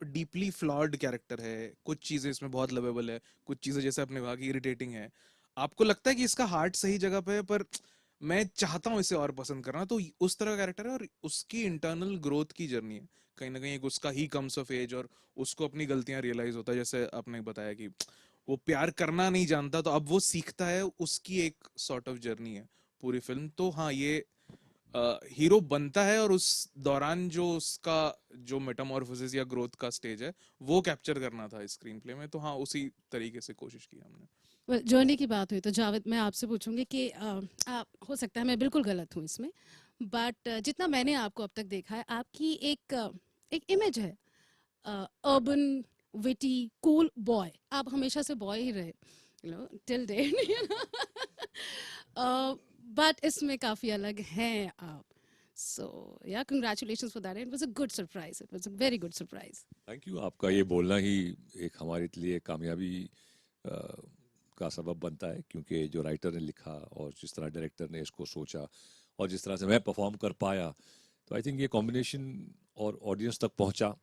Deeply flawed character है, कुछ चीजें इसमें बहुत लवेबल है, कुछ चीजें जैसे आपने कहा कि इरिटेटिंग है, आपको लगता है कि इसका हार्ट सही जगह पे है, पर मैं चाहता हूँ इसे और पसंद करना, तो उस तरह का कैरेक्टर है और उसकी इंटरनल ग्रोथ की जर्नी है कहीं ना कहीं, एक उसका ही कम्स ऑफ एज और उसको अपनी गलतियां रियलाइज होता है, जैसे आपने बताया कि वो प्यार करना नहीं जानता तो अब वो सीखता है, उसकी एक सॉर्ट ऑफ जर्नी है पूरी फिल्म। तो हाँ, ये हीरो बनता है और उस दौरान जो उसका जो मेटामॉर्फोसिस या ग्रोथ का स्टेज है वो कैप्चर करना था स्क्रीन प्ले में, तो हाँ उसी तरीके से कोशिश की हमने। जर्नी की बात हुई तो जावेद, मैं आपसे पूछूंगी कि हो सकता है मैं बिल्कुल गलत हूँ इसमें, बट जितना मैंने आपको अब तक देखा है, आपकी एक इमेज है अर्बन विटी कूल बॉय। आप हमेशा से बॉय ही रहे, टिल डेट, बट इसमें काफ़ी अलग हैं आप। सो या congratulations for that, it was a good surprise, it was a very good surprise. Thank you. आपका ये बोलना ही एक हमारे लिए कामयाबी का सबब बनता है, क्योंकि जो राइटर ने लिखा और जिस तरह डायरेक्टर ने इसको सोचा और जिस तरह से मैं परफॉर्म कर पाया, तो आई थिंक ये कॉम्बिनेशन और ऑडियंस तक पहुंचा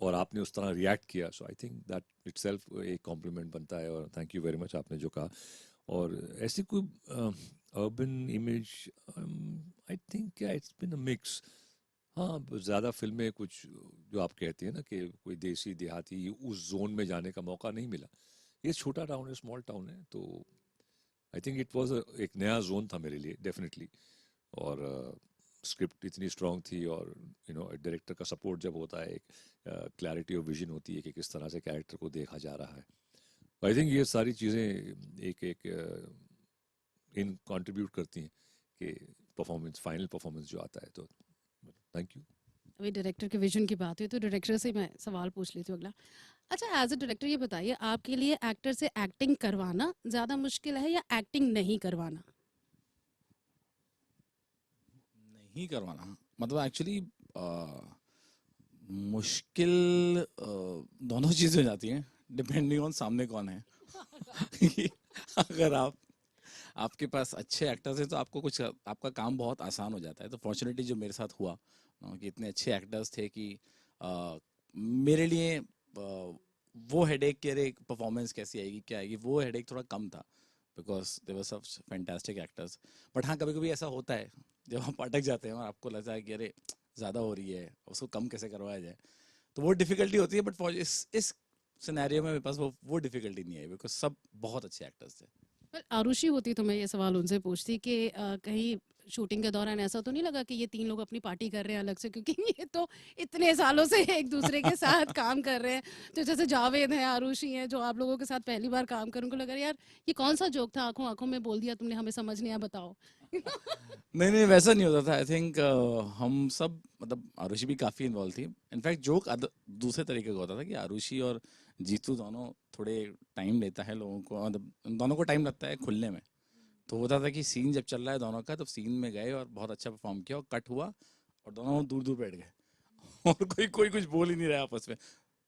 और आपने उस तरह रिएक्ट किया, सो आई थिंक दैट इटसेल्फ एक कॉम्प्लीमेंट बनता है। और थैंक यू वेरी मच आपने जो कहा। और ऐसी कोई urban image, I think it's been a mix. हाँ, ज़्यादा फिल्में कुछ जो आप कहते हैं ना कि कोई देसी देहाती उस जोन में जाने का मौका नहीं मिला। ये छोटा टाउन है, स्मॉल टाउन है, तो आई थिंक इट वाज एक नया जोन था मेरे लिए डेफिनेटली। और स्क्रिप्ट इतनी स्ट्रांग थी और डायरेक्टर का सपोर्ट जब होता है, एक क्लैरिटी ऑफ विजन होती है कि किस तरह से कैरेक्टर को देखा जा रहा है। आई थिंक ये सारी चीज़ें एक एक इन कंट्रीब्यूट करती हैं कि परफॉर्मेंस, फाइनल परफॉर्मेंस जो आता है। तो थैंक यू। अभी डायरेक्टर के विजन की बात हुई तो डायरेक्टर से मैं सवाल पूछ लेती हूँ अगला। अच्छा, एज अ डायरेक्टर ये बताइए, आपके लिए एक्टर से एक्टिंग करवाना ज़्यादा मुश्किल है या एक्टिंग नहीं करवाना? नहीं करवाना मतलब एक्चुअली मुश्किल दोनों चीज़ें हो जाती हैं डिपेंडिंग ऑन सामने कौन है। अगर आपके पास अच्छे एक्टर्स हैं तो आपको कुछ आपका काम बहुत आसान हो जाता है। तो फॉर्चुनेटली जो मेरे साथ हुआ कि इतने अच्छे एक्टर्स थे कि मेरे लिए वो हेडेक कि अरे परफॉर्मेंस कैसी आएगी क्या आएगी, वो हेडेक थोड़ा कम था बिकॉज देवर सब फैंटास्टिक एक्टर्स। बट हाँ, कभी कभी ऐसा होता है जब आप अटक जाते हैं और आपको लगता है कि अरे ज़्यादा हो रही है, उसको कम कैसे करवाया जाए, तो वो डिफ़िकल्टी होती है। बट फॉर इस सिनेरियो में मेरे पास वो डिफ़िकल्टी नहीं आई बिकॉज सब बहुत अच्छे एक्टर्स थे। आरुषि होती तो मैं ये सवाल उनसे पूछती कि कहीं शूटिंग के दौरान ऐसा तो नहीं लगा कि ये तीन लोग अपनी पार्टी कर रहे हैं अलग से, क्योंकि ये तो इतने सालों से एक दूसरे के साथ काम कर रहे हैं। तो जैसे जावेद है, आरुषि है, जो आप लोगों के साथ पहली बार काम करूँ, उनको लगा यार ये कौन सा जोक था, आंखों आंखों में बोल दिया तुमने, हमें समझ नहीं आया, बताओ। नहीं नहीं, वैसा नहीं होता था। आई थिंक हम सब मतलब आरुषि भी काफ़ी इन्वॉल्व थी। इनफैक्ट जोक दूसरे तरीके का होता था कि आरुषि और जीतू दोनों थोड़े टाइम लेता है लोगों को, मतलब दोनों को टाइम लगता है खुलने में। तो होता था कि सीन जब चल रहा है दोनों का, तो सीन में गए और बहुत अच्छा परफॉर्म किया और कट हुआ और दोनों दूर दूर बैठ गए और कोई कुछ बोल ही नहीं रहा आपस में।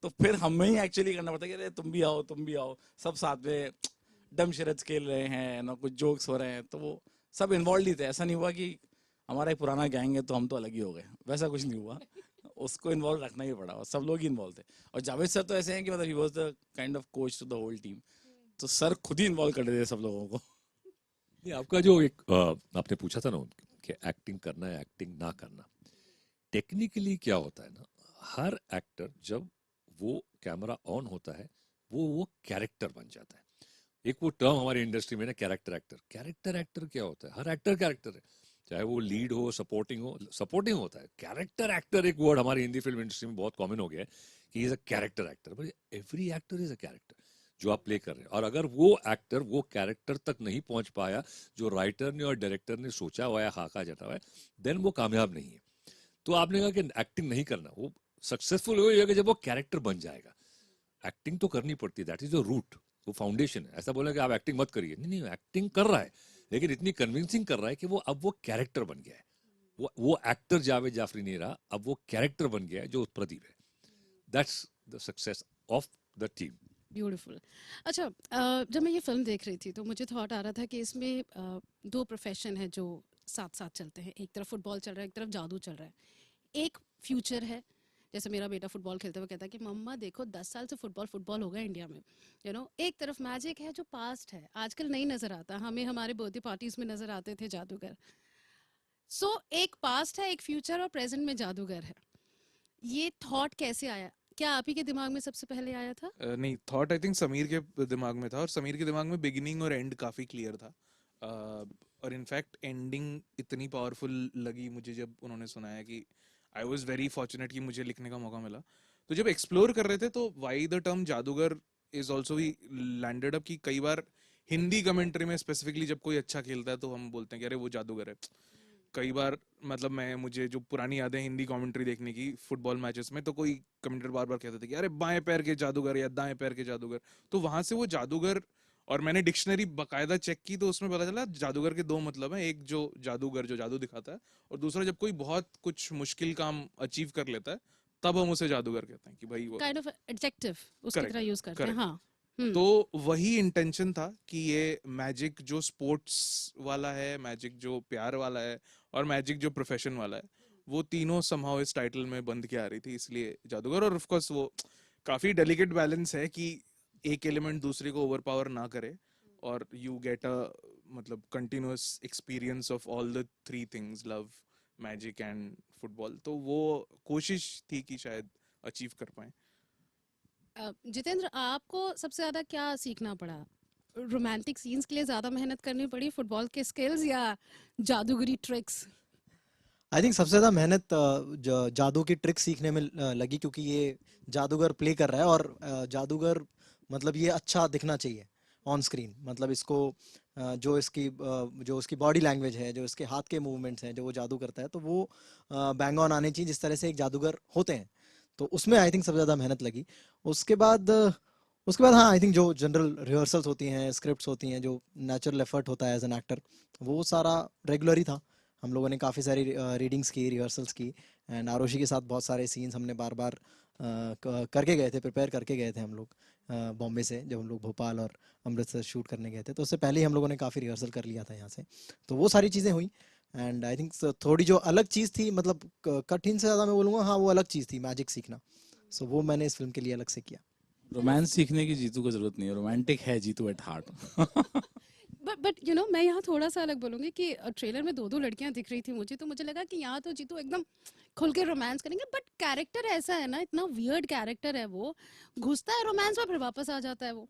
तो फिर हमें ही एक्चुअली करना पड़ता है कि अरे तुम भी आओ, सब साथ में डम शरत खेल रहे हैं ना, कुछ जोक्स हो रहे हैं, तो वो सब इन्वॉल्व ही थे। ऐसा नहीं हुआ कि हमारा एक पुराना गैंग है तो हम तो अलग ही हो गए, वैसा कुछ नहीं हुआ। उसको इन्वॉल्व रखना ही पड़ा और सब लोग ही इन्वॉल्व थे। और जावेद सर तो ऐसे हैं कि मतलब ही was the kind of coach to the whole team, तो सर खुद ही इन्वॉल्व कर देते सब लोगों को। ये आपका जो एक आपने पूछा था ना कि एक्टिंग करना है एक्टिंग ना करना, टेक्निकली क्या होता है ना, हर एक्टर जब वो कैमरा ऑन होता है वो कैरेक्टर बन जाता है। एक वो टर्म हमारी इंडस्ट्री में ना, कैरेक्टर एक्टर। कैरेक्टर एक्टर क्या होता है? हर एक्टर कैरेक्टर है, चाहे वो लीड हो, सपोर्टिंग होता है। कैरेक्टर एक्टर एक वर्ड हमारी हिंदी फिल्म इंडस्ट्री में बहुत कॉमन हो गया है कि is a character actor, but every actor is a character जो आप प्ले कर रहे हैं। और अगर वो एक्टर वो कैरेक्टर तक नहीं पहुंच पाया जो राइटर ने और डायरेक्टर ने सोचा हुआ है, खाका जटा हुआ है, देन वो कामयाब नहीं है। तो आपने कहा कि एक्टिंग नहीं करना, वो सक्सेसफुल हो जब वो कैरेक्टर बन जाएगा। एक्टिंग तो करनी पड़ती है, दैट इज द रूट, वो फाउंडेशन है। ऐसा बोला कि आप एक्टिंग मत करिए, नहीं एक्टिंग कर रहा है, लेकिन इतनी कन्विंसिंग कर रहा है कि वो अब वो कैरेक्टर बन गया है। वो एक्टर जावेद जाफरी नहीं रहा, अब वो कैरेक्टर बन गया है जो प्रदीप है। That's the success of the team. Beautiful. अच्छा, जब मैं ये फिल्म देख रही थी तो मुझे थॉट आ रहा था कि इसमें दो प्रोफेशन है जो साथ साथ चलते हैं। एक तरफ फुटबॉल चल रहा है, एक तरफ जादू चल रहा है। एक फ्यूचर है जैसे मेरा बेटा फुटबॉल खेलते हुए कहता है कि मम्मा देखो 10 साल से फुटबॉल होगा इंडिया में, एक तरफ मैजिक है जो पास्ट है, आजकल नहीं नजर आता, हमें हमारे बर्थडे पार्टीज में नजर आते थे जादूगर। सो एक पास्ट है, एक फ्यूचर और प्रेजेंट में जादूगर है। ये थॉट कैसे आया? क्या आप ही के दिमाग में सबसे पहले आया था? नहीं, थॉट आई थिंक समीर के दिमाग में था, और समीर के दिमाग में बिगिनिंग और एंड काफी क्लियर था। और इनफैक्ट एंडिंग इतनी पावरफुल लगी मुझे जब उन्होंने सुनाया कि आई वॉज वेरी फॉर्चुनेट कि मुझे लिखने का मौका मिला। तो जब एक्सप्लोर कर रहे थे तो वाई द टर्म जादूगर is also we landed up कि कई बार हिंदी कमेंट्री में स्पेसिफिकली जब कोई अच्छा खेलता है तो हम बोलते हैं कि अरे वो जादूगर है। कई बार मतलब मुझे जो पुरानी यादें हिंदी कमेंट्री देखने की फुटबॉल मैचेस में, तो कोई कमेंटेटर बार बार कहते थे कि अरे बाएं पैर के जादूगर या दाएं पैर के जादूगर। तो वहां से वो जादूगर, और मैंने डिक्शनरी बकायदा चेक की तो उसमें पता चला जादूगर के दो मतलब हैं, एक जो जादूगर जो जादू दिखाता है, और दूसरा जब कोई बहुत कुछ मुश्किल काम अचीव कर लेता है तब हम उसे जादूगर कहते हैं कि भाई वो काइंड ऑफ एडजेक्टिव उसकी करेक्ट तरह यूज करते हैं। करेक्ट। हाँ। तो वही इंटेंशन था कि ये मैजिक जो स्पोर्ट्स वाला है, मैजिक जो प्यार वाला है, और मैजिक जो प्रोफेशन वाला है, वो तीनों समहाउ इस टाइटल में बंद के आ रही थी, इसलिए जादूगर। और ऑफ कोर्स वो काफी डेलिकेट बैलेंस है कि एक एलिमेंट दूसरे को ओवरपावर ना करे, और यू गेट अ मतलब continuous experience of all the three things, love, magic and football. तो वो कोशिश थी कि शायद अचीव कर पाए। जितेंद्र, आपको सबसे ज्यादा क्या सीखना पड़ा? रोमांटिक सीन्स के लिए ज्यादा मेहनत करनी पड़ी, फुटबॉल के स्किल्स, या जादूगरी ट्रिक्स? आई थिंक सबसे ज़्यादा मेहनत जादू की ट्रिक सीखने में लगी, क्योंकि ये जादूगर प्ले कर रहा है, और जादूगर मतलब ये अच्छा दिखना चाहिए ऑन स्क्रीन। मतलब इसको जो उसकी बॉडी लैंग्वेज है, जो इसके हाथ के मूवमेंट्स हैं, जो वो जादू करता है, तो वो बैंग ऑन आने चाहिए जिस तरह से एक जादूगर होते हैं। तो उसमें आई थिंक सबसे ज़्यादा मेहनत लगी। उसके बाद हाँ, आई थिंक जो जनरल रिहर्सल्स होती हैं, स्क्रिप्ट्स होती हैं, जो नेचुरल एफर्ट होता है एज एन एक्टर, वो सारा रेगुलर ही था। हम लोगों ने काफ़ी सारी रीडिंग्स की, रिहर्सल्स की, एंड आरुषि के साथ बहुत सारे सीन्स हमने बार बार करके गए थे, प्रिपेयर करके गए थे हम लोग बॉम्बे से, जब हम लोग भोपाल और अमृतसर शूट करने गए थे, तो उससे पहले ही हम लोगों ने काफ़ी रिहर्सल कर लिया था यहाँ से। तो वो सारी चीज़ें हुई, एंड आई थिंक थोड़ी जो अलग चीज़ थी, मतलब कठिन से ज़्यादा मैं बोलूँगा, हाँ वो अलग चीज़ थी, मैजिक सीखना। सो वो मैंने इस फिल्म के लिए अलग से किया। रोमांस सीखने की जीतू को जरूरत नहीं है, रोमांटिक है जीतू एट हार्ट। बट मैं यहाँ थोड़ा सा अलग बोलूंगी कि ट्रेलर में दो लड़कियां दिख रही थी मुझे, तो मुझे लगा कि यहाँ तो जीतू एकदम खुल के रोमांस करेंगे, बट कैरेक्टर ऐसा है ना, इतना वियर्ड कैरेक्टर है, वो घुसता है रोमांस में फिर वापस आ जाता है। वो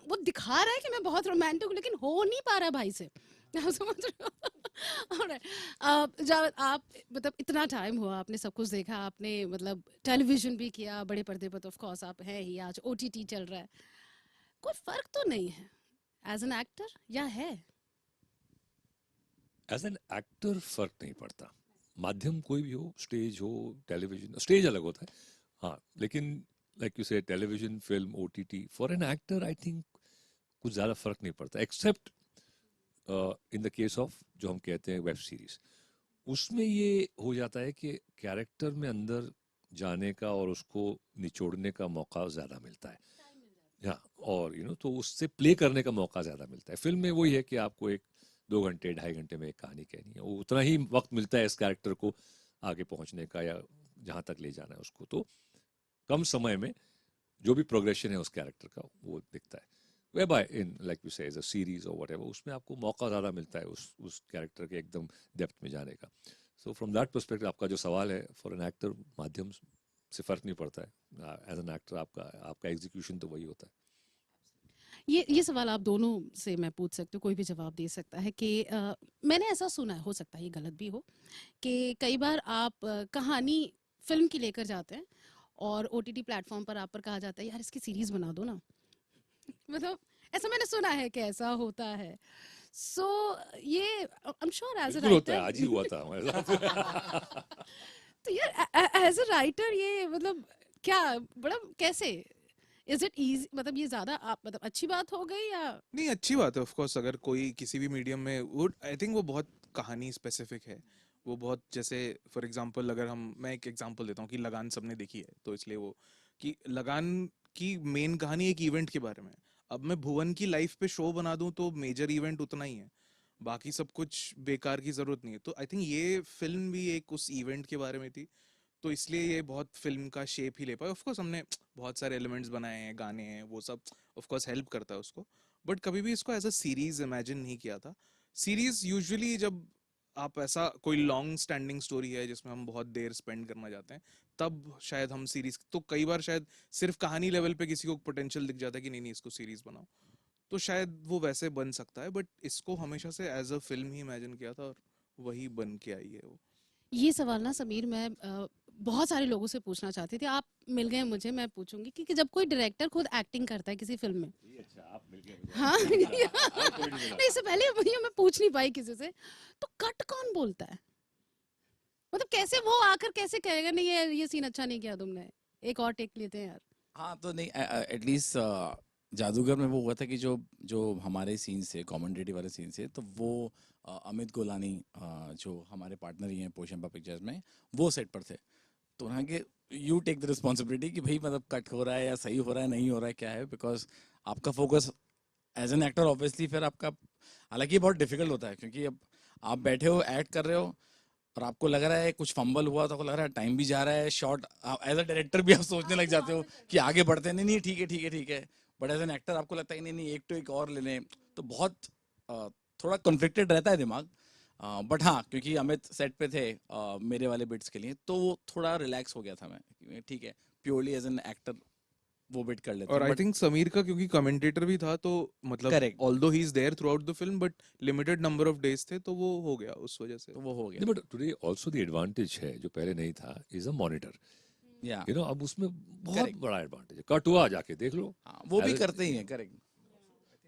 वो दिखा रहा है कि मैं बहुत रोमांटिक हूँ, लेकिन हो नहीं पा रहा भाई से। आप समझ रहे हो? Alright. जब आप मतलब इतना टाइम हुआ, आपने सब कुछ देखा, आपने मतलब टेलीविजन भी किया, बड़े पर्दे पर तो ऑफ कोर्स आप हैं ही, आज ओटीटी चल रहा है, कोई फर्क तो नहीं है एज एन एक्टर, या है? एज एन एक्टर फर्क नहीं पड़ता, माध्यम कोई भी हो, स्टेज हो, टेलीविजन, स्टेज अलग होता है हाँ, लेकिन लाइक यू से television, film, OTT, for an actor I think कुछ ज़्यादा फर्क नहीं पड़ता, accept in the case of जो हम कहते हैं वेब सीरीज। उसमें ये हो जाता है कि कैरेक्टर में अंदर जाने का और उसको निचोड़ने का मौका ज़्यादा मिलता है, हाँ, और तो उससे प्ले करने का मौका ज़्यादा मिलता है। फिल्म में वही है कि आपको 1-2 घंटे 2.5 घंटे में एक कहानी कहनी है, वो उतना ही वक्त मिलता है इस कैरेक्टर को आगे पहुंचने का या जहाँ तक ले जाना है उसको, तो कम समय में जो भी प्रोग्रेशन है उस कैरेक्टर का वो दिखता है। whereby in like you say as a series or whatever, उसमें आपको मौका ज़्यादा मिलता है उस कैरेक्टर के एकदम डेप्थ में जाने का। सो फ्रॉम दैट पर्सपेक्टिव आपका जो सवाल है, फॉर एन एक्टर माध्यम से फ़र्क नहीं पड़ता है, एज एन एक्टर आपका एग्जीक्यूशन तो वही होता है। ये सवाल आप दोनों से मैं पूछ सकती हूँ, कोई भी जवाब दे सकता है कि मैंने ऐसा सुना है, हो सकता है ये गलत भी हो, कि कई बार आप कहानी फिल्म की लेकर जाते हैं और ओटीटी प्लेटफॉर्म पर आप पर कहा जाता है यार इसकी सीरीज बना दो ना। मतलब ऐसा मैंने सुना है कि ऐसा होता है। सो ये I am sure as a बिल्कुल होता है, राइटर, आज ही हुआ था हमारे साथ। तो यार एज अ राइटर ये मतलब क्या बड़ा कैसे, इज इट इजी, मतलब ये ज्यादा आप मतलब अच्छी बात हो गई या? नहीं, अच्छी बात है ऑफ कोर्स, अगर कोई किसी भी मीडियम में, वो आई थिंक वो बहुत कहानी स्पेसिफिक है। वो बहुत, जैसे फॉर एग्जांपल अगर मैं एक एग्जांपल देता हूँ कि लगान सबने देखी है, तो इसलिए वो कि लगान की मेन कहानी एक इवेंट के बारे में है। अब मैं भुवन की लाइफ पे शो बना दूं तो मेजर इवेंट उतना ही है, बाकी सब कुछ बेकार की जरूरत नहीं है। तो आई थिंक ये फिल्म भी एक उस इवेंट के बारे में थी, तो इसलिए ये बहुत फिल्म का शेप ही ले पाए। ऑफ कोर्स हमने बहुत सारे एलिमेंट्स बनाए हैं, गाने हैं, वो सब ऑफ कोर्स हेल्प करता है उसको, बट कभी भी इसको एज अ सीरीज इमेजिन नहीं किया था। सीरीज यूजुअली जब आप ऐसा कोई लॉन्ग स्टैंडिंग स्टोरी है जिसमें हम बहुत देर स्पेंड करना चाहते हैं, तब शायद हम सीरीज, तो कई बार शायद सिर्फ कहानी लेवल पे किसी को पोटेंशियल दिख जाता है कि नहीं नहीं इसको सीरीज बनाओ, तो शायद वो वैसे बन सकता है, बट इसको हमेशा से एज अ फिल्म ही इमेजिन किया था और वही बन के आई है वो। ये सवाल ना समीर मैं बहुत सारे लोगों से पूछना चाहती थी, आप मिल गए मुझे, मैं पूछूंगी कि जब कोई डायरेक्टर खुद एक्टिंग करता है किसी फिल्म में, अच्छा आप मिल गए मुझे। हाँ कोई नहीं मिला। नहीं, इससे पहले भैया मैं पूछ नहीं पाई किसी से, तो कट कौन बोलता है? मतलब कैसे वो आकर कैसे कहेगा नहीं ये सीन अच्छा नहीं किया तुमने, एक और टेक लेते हैं यार। हाँ तो नहीं, एटलीस्ट जादूगर में वो हुआ था कि जो जो हमारे सीन से कमेंटेटिव वाले सीन से, तो वो अमित गोलानी जो हमारे पार्टनर ही हैं पोशंपा पिक्चर्स में, वो सेट पर थे। तो उन्होंने कि यू टेक द रिस्पॉन्सिबिलिटी कि भाई मतलब कट हो रहा है या सही हो रहा है नहीं हो रहा है क्या है, बिकॉज आपका focus as an actor obviously फिर आपका, हालांकि ये बहुत डिफिकल्ट होता है क्योंकि अब आप बैठे हो एक्ट कर रहे हो और आपको लग रहा है कुछ फंबल हुआ तो आपको लग रहा है टाइम भी जा रहा है, शॉर्ट एज अ डायरेक्टर भी आप सोचने लग जाते हो कि आगे बढ़ते हैं, नहीं नहीं ठीक है ठीक है ठीक है, बट एज एन एक्टर आपको लगता है कि नहीं नहीं एक तो एक और ले लें, तो बहुत थोड़ा कन्फ्लिक्टेड रहता है दिमाग। बट हाँ क्योंकि अमित सेट पे थे मेरे वाले बिट्स के लिए, तो वो थोड़ा रिलैक्स हो गया था मैं, ठीक है प्योरली एज एन एक्टर वो बिट कर लेते और हैं। आई बट थिंक समीर का क्योंकि कमेंटेटर भी था, तो मतलब Correct. Although he is there throughout the film, but limited number of days थे, तो वो हो गया उस वजह से। तो वो हो गया नहीं but today also the advantage है जो पहले नहीं था, इज अ मॉनिटर। या यू नो अब उसमें बहुत Correct. बड़ा एडवांटेज है, कट हुआ जाके देख लो। हाँ वो भी As a- करते ही हैं, करेक्ट।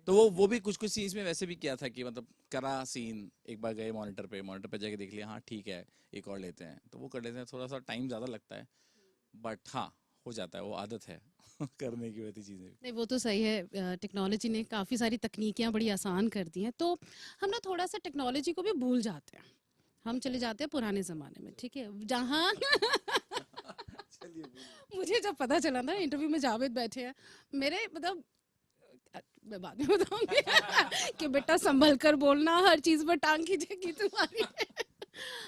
तो वो भी कुछ कुछ सीन्स में वैसे भी किया था कि मतलब करा सीन, एक बार गए मॉनिटर पे जाके देख लिया, हाँ ठीक है एक और लेते हैं, तो वो कर लेते हैं, थोड़ा सा टाइम ज़्यादा लगता है बट हाँ हो जाता है, वो आदत है करने की वैसी चीज़ें। नहीं वो तो सही है, टेक्नोलॉजी ने काफ़ी सारी तकनीकियाँ बड़ी आसान कर दी हैं, तो हम ना थोड़ा सा टेक्नोलॉजी को भी भूल जाते हैं, हम चले जाते हैं पुराने ज़माने में, ठीक है, जहाँ मुझे जब पता चला ना इंटरव्यू में जावेद बैठे हैं, मेरे मतलब मैं बाद में बताऊंगी कि बेटा संभल कर बोलना, हर चीज़ पर टांग खींचेगी तुम्हारी।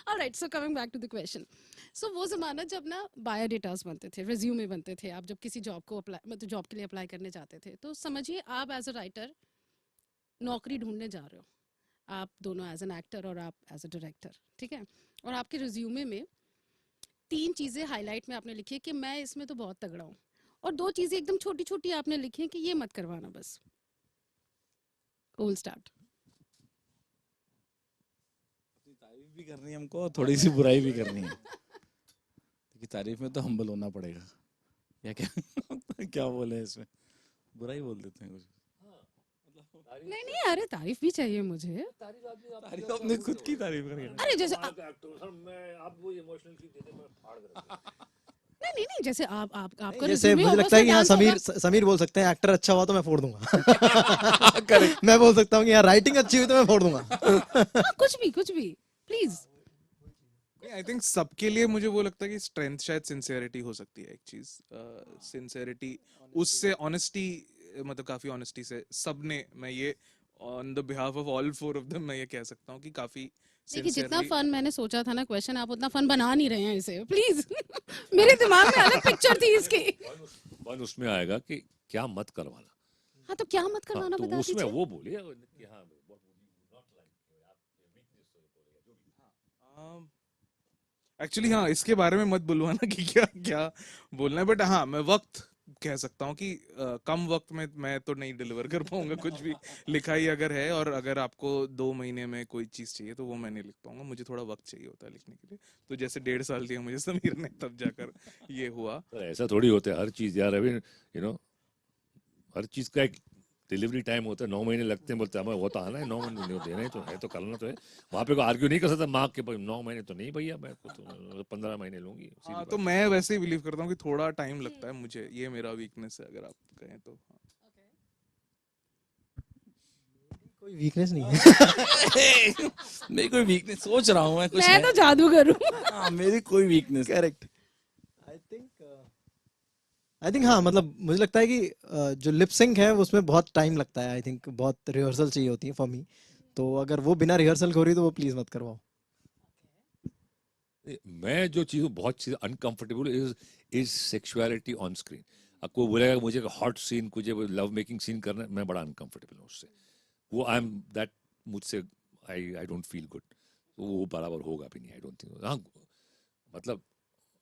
Alright, so coming back to the question, so वो ज़माना जब ना बायोडेटास बनते थे, रिज्यूमे बनते थे, आप जब किसी जॉब को अप्लाई मतलब जॉब के लिए अप्लाई करने जाते थे, तो समझिए आप एज अ राइटर नौकरी ढूंढने जा रहे हो, आप दोनों एज एन एक्टर और आप एज अ डायरेक्टर, ठीक है, और आपके रिज्यूमे में 3 चीज़ें हाईलाइट में आपने लिखी है कि मैं इसमें तो बहुत तगड़ा हूँ, और 2 चीज़ें एकदम छोटी छोटी आपने लिखी है कि ये मत करवाना बस। Cool start. तारीफ भी करनी है हमको और थोड़ी सी बुराई भी करनी है, क्योंकि तारीफ में तो हम्बल होना पड़ेगा, या क्या क्या बोले इसमें, बुराई बोल देते हैं कुछ। नहीं नहीं, अरे तारीफ भी चाहिए मुझे। तारीफ अपने खुद की तारीफ करेंगे। अरे जैसे नहीं नहीं नहीं, जैसे आपका जैसे resume मुझे होगा, लगता है कि उसमें हाँ dance होगा। समीर बोल सकते हैं एक्टर अच्छा हुआ तो मैं फोड़ दूंगा। करेक्ट। मैं बोल सकता हूँ कि यार राइटिंग अच्छी हुई तो मैं फोड़ दूंगा। हाँ, कुछ भी प्लीज। आई थिंक सबके लिए मुझे वो लगता है कि स्ट्रेंथ शायद सिंसियरिटी हो सकती है, एक चीज सिंसियरिटी, उससे ऑनेस्टी, मतलब काफी ऑनेस्टी से सबने, मैं ये on the behalf of all 4 of them मैं ये कह सकता हूँ कि काफी देखिए जितना सिंसियरली। फन मैंने सोचा था ना क्वेश्चन, आप उतना फन बना नहीं रहे हैं इसे प्लीज। मेरे दिमाग में अलग पिक्चर थी इसकी। वन उसमें आएगा कि क्या मत करवाना। हाँ तो क्या मत हाँ, करवाना तो बता उसमें दीजिए। वो बोलिए कि हाँ what would you not like, आप weakness बोलेगा जो भी। एक्चुअली हाँ, इसके बारे में मत बुलवाना कि क्या क्या बोलना है, बट हाँ मैं वक्त कह सकता हूँ कि कम वक्त में मैं तो नहीं डिलीवर कर पाऊंगा कुछ भी। लिखाई अगर है और अगर आपको 2 महीने में कोई चीज चाहिए तो वो मैं नहीं लिख पाऊंगा, मुझे थोड़ा वक्त चाहिए होता है लिखने के लिए, तो जैसे 1.5 साल दिया मुझे समीर ने तब जाकर ये हुआ। तो ऐसा थोड़ी होता है हर चीज यार, अभी यू नो हर चीज का एक डिलीवरी टाइम होता है, 9 महीने लगते हैं, बोलते हैं हमें वो तो आना है 9 महीने देना ही तो है, तो करना तो है। वहाँ पे को आर्ग्यू नहीं कर सकता माँ के 9 महीने तो नहीं भैया, मैं तो 15 महीने लूंगी। सीधी हाँ बात तो है। मैं वैसे ही बिलीव करता हूँ कि थोड़ा टाइम लगता है मुझे, ये मेरा वीकनेस है अगर आप कहें तो। कोई वीकनेस नहीं है। मेरी कोई वीकनेस, सोच रहा हूँ मैं कुछ मैं है। तो जादूगर हूँ। हाँ मेरी कोई वीकनेस। करेक्ट। आई थिंक हाँ मतलब मुझे लगता है कि जो लिप सिंक है उसमें बहुत टाइम लगता है, आई थिंक बहुत रिहर्सल चाहिए होती है फॉर मी, तो अगर वो बिना रिहर्सल हो रही तो वो प्लीज मत करवाओ। मैं जो चीज़ बहुत चीज़ uncomfortable is sexuality on screen. अब कोई बोलेगा मुझे हॉट सीन, मुझे लव मेकिंग सीन करना है, मैं बड़ा अनकंफर्टेबल हूँ उससे। वो आई एम दैट, मुझसे आई डोंट फील गुड। वो बराबर होगा भी नहीं, आई डोंट थिंक। हाँ मतलब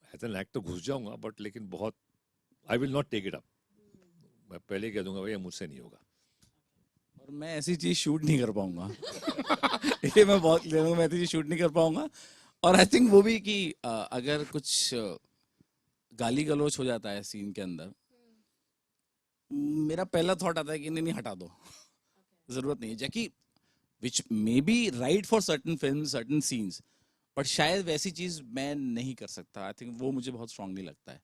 एज एन एक्टर घुस जाऊंगा, बट लेकिन बहुत I will not take it up. मैं पहले कह दूंगा भैया मुझसे नहीं होगा। और मैं ऐसी चीज शूट नहीं कर पाऊंगा। ये मैं बहुत क्लियर हूँ, मैं ऐसी चीज शूट नहीं कर पाऊंगा। और आई थिंक वो भी कि अगर कुछ गाली गलौच हो जाता है सीन के अंदर, मेरा पहला थॉट आता है कि नहीं नहीं हटा दो, जरूरत नहीं है। जबकि which may be right for certain film, certain scenes, but शायद वैसी चीज मैं नहीं कर सकता। आई थिंक वो मुझे बहुत स्ट्रांगली लगता है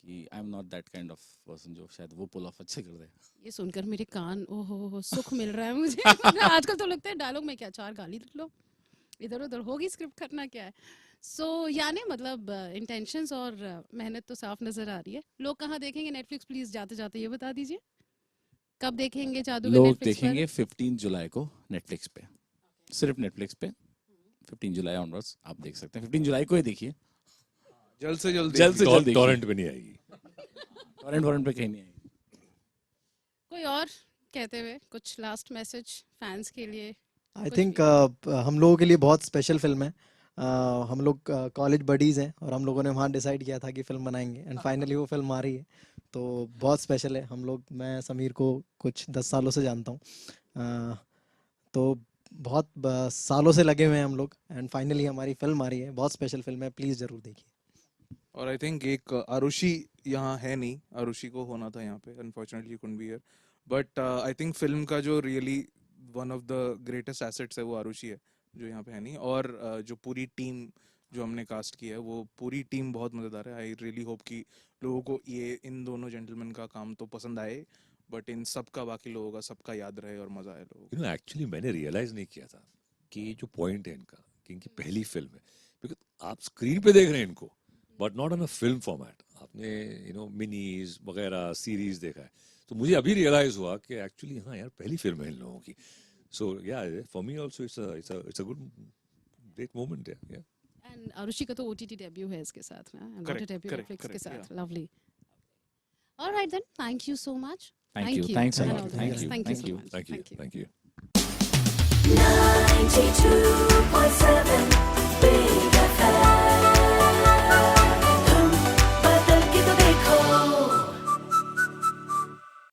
कि I am not that kind of person जो शायद वो पुल ऑफ अच्छे कर दे। ये सुनकर मेरे कान ओहो सुख मिल रहा है मुझे। मतलब आजकल तो लगता है डायलॉग में क्या 4 गाली लिख लो, इधर उधर होगी, स्क्रिप्ट करना क्या है। सो यानी मतलब इंटेंशंस और मेहनत तो साफ नजर आ रही है। लोग कहाँ देखेंगे नेटफ्लिक्स, प्लीज जाते जाते ये बता दीजिए कब देखेंगे जादूगर लोग नेटफ्लिक्स पर? देखेंगे 15 जुलाई को नेटफ्लिक्स पे, सिर्फ नेटफ्लिक्स पे। 15 जुलाई ऑनवर्ड्स आप देख सकते हैं। 15 जुलाई को ही देखिए, जल्द से जल्द जल्द से जल्द देखिए। टॉरेंट पे नहीं आएगी, टॉरेंट पे कहीं नहीं आएगी। कोई और कहते हुए कुछ लास्ट मैसेज फैंस के लिए? आई कुछ थिंक हम लोगों के लिए बहुत स्पेशल फिल्म है। हम लोग कॉलेज बडीज हैं और हम लोगों ने वहाँ डिसाइड किया था कि फिल्म बनाएंगे, एंड फाइनली वो फिल्म आ रही है। तो बहुत स्पेशल है। हम लोग, मैं समीर को कुछ 10 सालों से जानता हूँ, तो बहुत सालों से लगे हुए हैं हम लोग, एंड फाइनली हमारी फिल्म आ रही है। बहुत स्पेशल फिल्म है, प्लीज़ ज़रूर देखिए। और आई थिंक एक आरुषि यहाँ है नहीं, आरुषि को होना था यहाँ पे, unfortunately couldn't be here. But I think film का जो really one of the greatest assets है वो आरुषि है, जो यहाँ पे है नहीं। और जो पूरी टीम जो हमने कास्ट की है, वो पूरी टीम बहुत मज़ेदार है। आई रियली होप कि लोगों को ये इन दोनों जेंटलमैन का काम तो पसंद आए, बट इन सब का, बाकी लोगों का सबका याद रहे और मज़ा आए लोगों को। एक्चुअली मैंने रियलाइज नहीं किया था कि ये जो पॉइंट है इनका, कि इनकी पहली फिल्म है। बिकॉज आप स्क्रीन पे देख रहे हैं इनको, but not on a film format. आपने मिनीज वगैरह सीरीज देखा है, तो मुझे अभी रियलाइज हुआ कि एक्चुअली हाँ यार पहली फिल्म है इन लोगों की। So yeah for me also it's a good great moment. Yeah and Arushi का तो ओटीटी डेब्यू है इसके साथ ना, and Correct, debut correct, Netflix के correct, साथ। Lovely. Alright then, thank you so much. Thank you. Thanks a and lot. all the Thank best. you. Thank you Thank so you. much. Thank you, Thank you. Thank you.